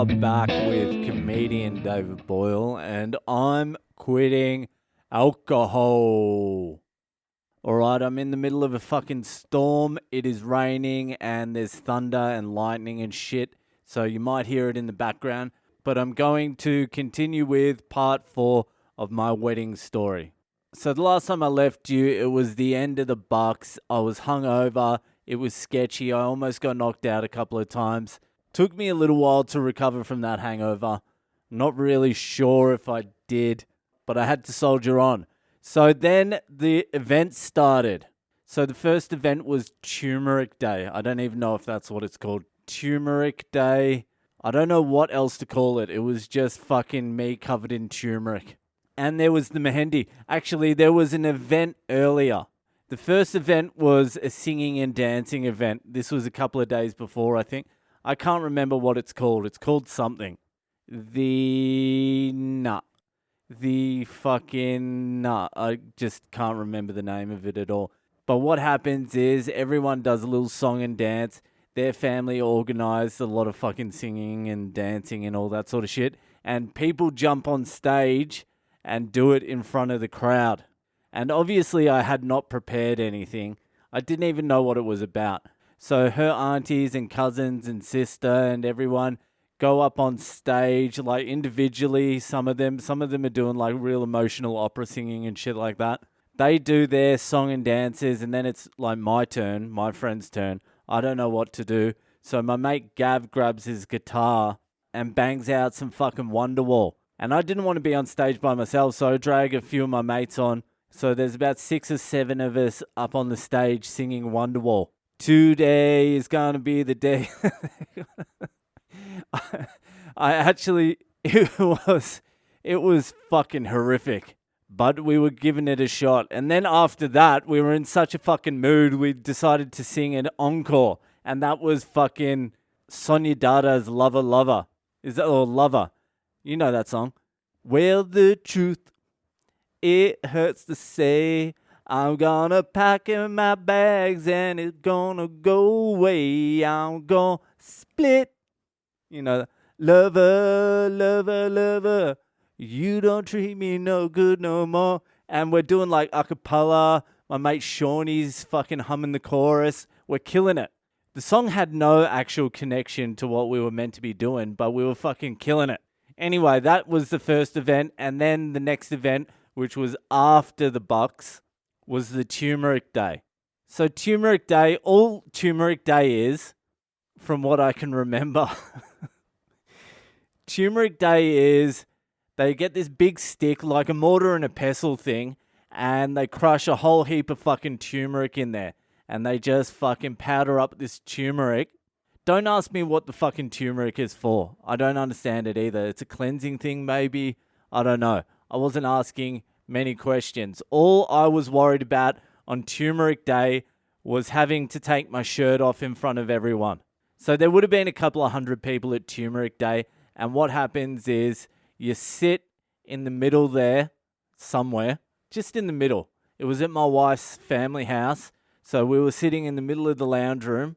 are back with comedian David Boyle, and I'm quitting alcohol. Alright, I'm in the middle of a fucking storm. It is raining and there's thunder and lightning and shit, so you might hear it in the background. But I'm going to continue with part 4 of my wedding story. So the last time I left you, it was the end of the bucks. I was hungover. It was sketchy. I almost got knocked out a couple of times. Took me a little while to recover from that hangover. Not really sure if I did, but I had to soldier on. So then the event started. So the first event was Turmeric Day. I don't even know if that's what it's called. Turmeric Day. I don't know what else to call it. It was just fucking me covered in turmeric. And there was the Mehendi. Actually, there was an event earlier. The first event was a singing and dancing event. This was a couple of days before, I think. I can't remember what it's called. It's called something. The fucking nut. I just can't remember the name of it at all. But what happens is everyone does a little song and dance. Their family organized a lot of fucking singing and dancing and all that sort of shit. And people jump on stage and do it in front of the crowd. And obviously I had not prepared anything. I didn't even know what it was about. So her aunties and cousins and sister and everyone go up on stage, like individually, some of them are doing like real emotional opera singing and shit like that. They do their song and dances, and then it's like my turn, my friend's turn. I don't know what to do. So my mate Gav grabs his guitar and bangs out some fucking Wonderwall. And I didn't want to be on stage by myself, so I drag a few of my mates on. So there's about 6 or 7 of us up on the stage singing Wonderwall. Today is gonna be the day. I actually, it was fucking horrific, but we were giving it a shot. And then after that, we were in such a fucking mood, we decided to sing an encore, and that was fucking Sonia Dada's Lover Lover. Lover? You know that song. Well, the truth, it hurts to say, I'm gonna pack in my bags and it's gonna go away. I'm gonna split. You know, lover, lover, lover, you don't treat me no good no more. And we're doing like a cappella. My mate Shawnee's fucking humming the chorus. We're killing it. The song had no actual connection to what we were meant to be doing, but we were fucking killing it. Anyway, that was the first event. And then the next event, which was after the bucks, was the Turmeric Day. So Turmeric Day, all Turmeric Day is, from what I can remember, Turmeric Day is they get this big stick, like a mortar and a pestle thing, and they crush a whole heap of fucking turmeric in there. And they just fucking powder up this turmeric. Don't ask me what the fucking turmeric is for. I don't understand it either. It's a cleansing thing, maybe. I don't know. I wasn't asking many questions. All I was worried about on Turmeric Day was having to take my shirt off in front of everyone. So there would have been a couple of 100 people at Turmeric Day, and what happens is you sit in the middle there, somewhere, just in the middle. It was at my wife's family house, so we were sitting in the middle of the lounge room,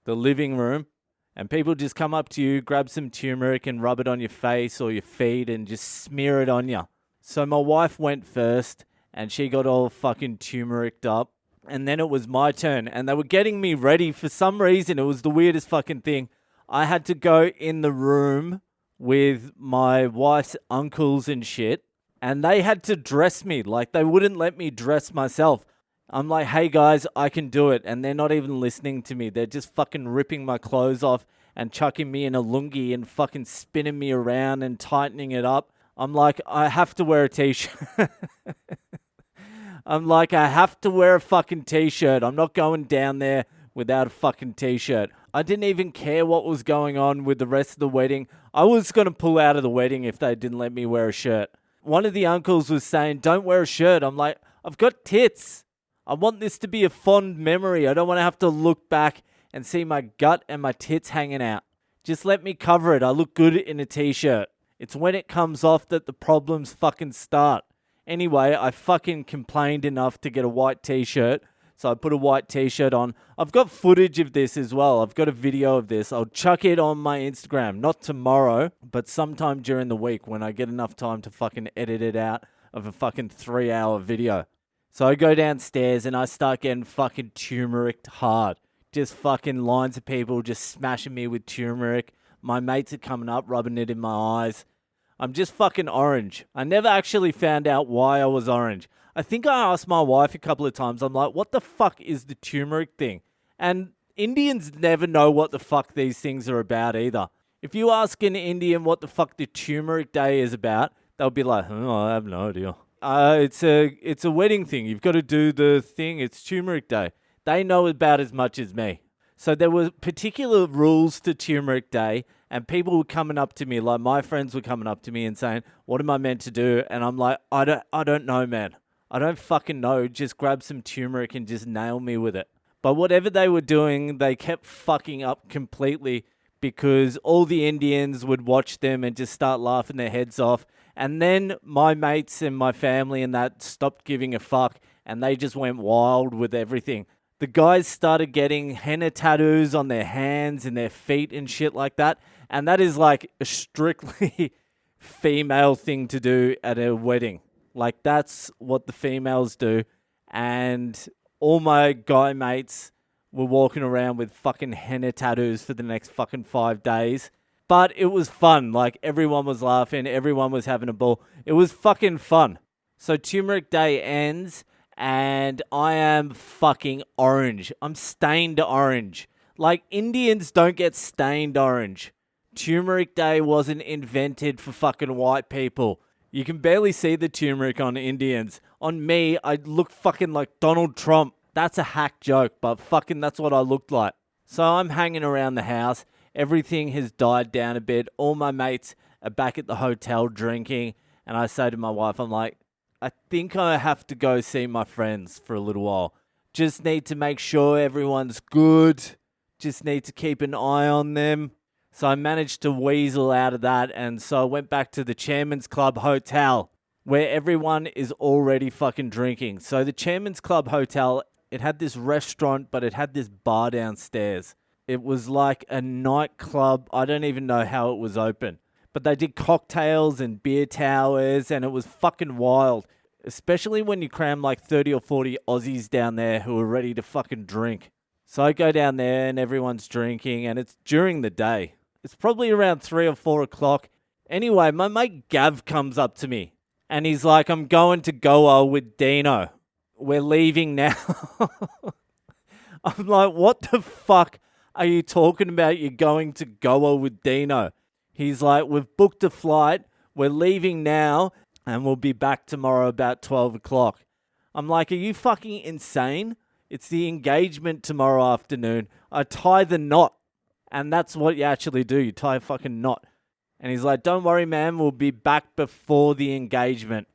the living room, and people just come up to you, grab some turmeric and rub it on your face or your feet and just smear it on you. So my wife went first, and she got all fucking turmericed up. And then it was my turn, and they were getting me ready. For some reason, it was the weirdest fucking thing. I had to go in the room with my wife's uncles and shit, and they had to dress me. Like, they wouldn't let me dress myself. I'm like, hey guys, I can do it. And they're not even listening to me. They're just fucking ripping my clothes off and chucking me in a lungi and fucking spinning me around and tightening it up. I'm like, I have to wear a t-shirt. I'm like, I have to wear a fucking t-shirt. I'm not going down there without a fucking t-shirt. I didn't even care what was going on with the rest of the wedding. I was going to pull out of the wedding if they didn't let me wear a shirt. One of the uncles was saying, don't wear a shirt. I'm like, I've got tits. I want this to be a fond memory. I don't want to have to look back and see my gut and my tits hanging out. Just let me cover it. I look good in a t-shirt. It's when it comes off that the problems fucking start. Anyway, I fucking complained enough to get a white t-shirt. So I put a white t-shirt on. I've got footage of this as well. I've got a video of this. I'll chuck it on my Instagram. Not tomorrow, but sometime during the week when I get enough time to fucking edit it out of a fucking 3-hour video. So I go downstairs and I start getting fucking turmeric hard. Just fucking lines of people just smashing me with turmeric. My mates are coming up, rubbing it in my eyes. I'm just fucking orange. I never actually found out why I was orange. I think I asked my wife a couple of times. I'm like, what the fuck is the turmeric thing? And Indians never know what the fuck these things are about either. If you ask an Indian what the fuck the turmeric day is about, they'll be like, oh, I have no idea. It's a wedding thing. You've got to do the thing. It's turmeric day. They know about as much as me. So there were particular rules to turmeric day, and people were coming up to me, like my friends were coming up to me and saying, what am I meant to do? And I'm like, I don't know, man. I don't fucking know. Just grab some turmeric and just nail me with it. But whatever they were doing, they kept fucking up completely because all the Indians would watch them and just start laughing their heads off. And then my mates and my family and that stopped giving a fuck, and they just went wild with everything. The guys started getting henna tattoos on their hands and their feet and shit like that. And that is like a strictly female thing to do at a wedding. Like, that's what the females do. And all my guy mates were walking around with fucking henna tattoos for the next fucking 5 days. But it was fun. Like, everyone was laughing. Everyone was having a ball. It was fucking fun. So turmeric day ends and I am fucking orange. I'm stained orange. Like, Indians don't get stained orange. Turmeric day wasn't invented for fucking white people. You can barely see the turmeric on Indians. On me, I look fucking like Donald Trump. That's a hack joke, but fucking that's what I looked like. So I'm hanging around the house. Everything has died down a bit. All my mates are back at the hotel drinking. And I say to my wife, I'm like, I think I have to go see my friends for a little while. Just need to make sure everyone's good. Just need to keep an eye on them. So I managed to weasel out of that, and so I went back to the Chairman's Club Hotel, where everyone is already fucking drinking. So the Chairman's Club Hotel, it had this restaurant, but it had this bar downstairs. It was like a nightclub. I don't even know how it was open. But they did cocktails and beer towers, and it was fucking wild. Especially when you cram like 30 or 40 Aussies down there who are ready to fucking drink. So I go down there and everyone's drinking, and it's during the day. It's probably around 3 or 4 o'clock. Anyway, my mate Gav comes up to me and he's like, I'm going to Goa with Dino. We're leaving now. I'm like, what the fuck are you talking about? You're going to Goa with Dino. He's like, we've booked a flight. We're leaving now and we'll be back tomorrow about 12 o'clock. I'm like, are you fucking insane? It's the engagement tomorrow afternoon. I tie the knot. And that's what you actually do. You tie a fucking knot. And he's like, don't worry, man. We'll be back before the engagement.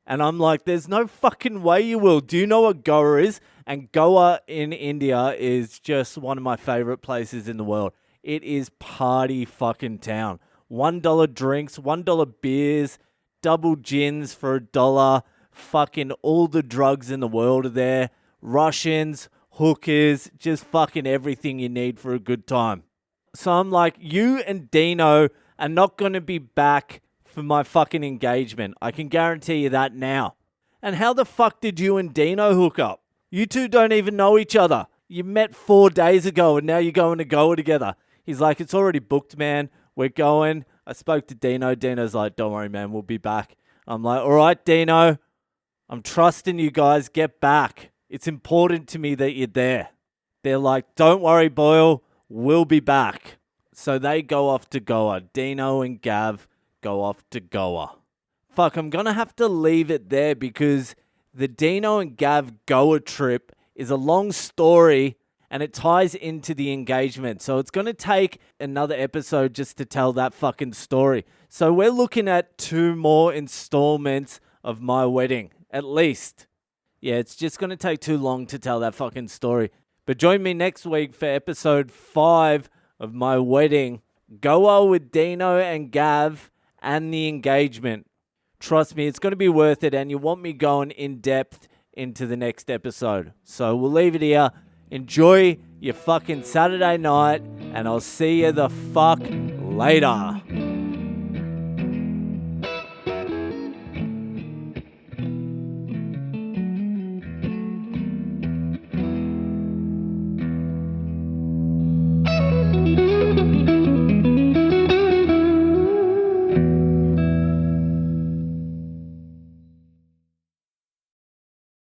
And I'm like, there's no fucking way you will. Do you know what Goa is? And Goa in India is just one of my favorite places in the world. It is party fucking town. $1 drinks, $1 beers, double gins for $1. Fucking all the drugs in the world are there. Russians, hookers, just fucking everything you need for a good time. So I'm like, you and Dino are not going to be back for my fucking engagement. I can guarantee you that now. And how the fuck did you and Dino hook up? You two don't even know each other. You met 4 days ago and now you're going to Goa together. He's like, it's already booked, man. We're going. I spoke to Dino. Dino's like, don't worry, man. We'll be back. I'm like, all right, Dino. I'm trusting you guys. Get back. It's important to me that you're there. They're like, don't worry, Boyle. We'll be back. So they go off to Goa. Dino and Gav go off to Goa. Fuck, I'm going to have to leave it there because the Dino and Gav Goa trip is a long story and it ties into the engagement. So it's going to take another episode just to tell that fucking story. So we're looking at 2 more installments of my wedding, at least. Yeah, it's just going to take too long to tell that fucking story. But join me next week for episode 5 of my wedding. Goa with Dino and Gav and the engagement. Trust me, it's going to be worth it. And you want me going in depth into the next episode. So we'll leave it here. Enjoy your fucking Saturday night, and I'll see you the fuck later.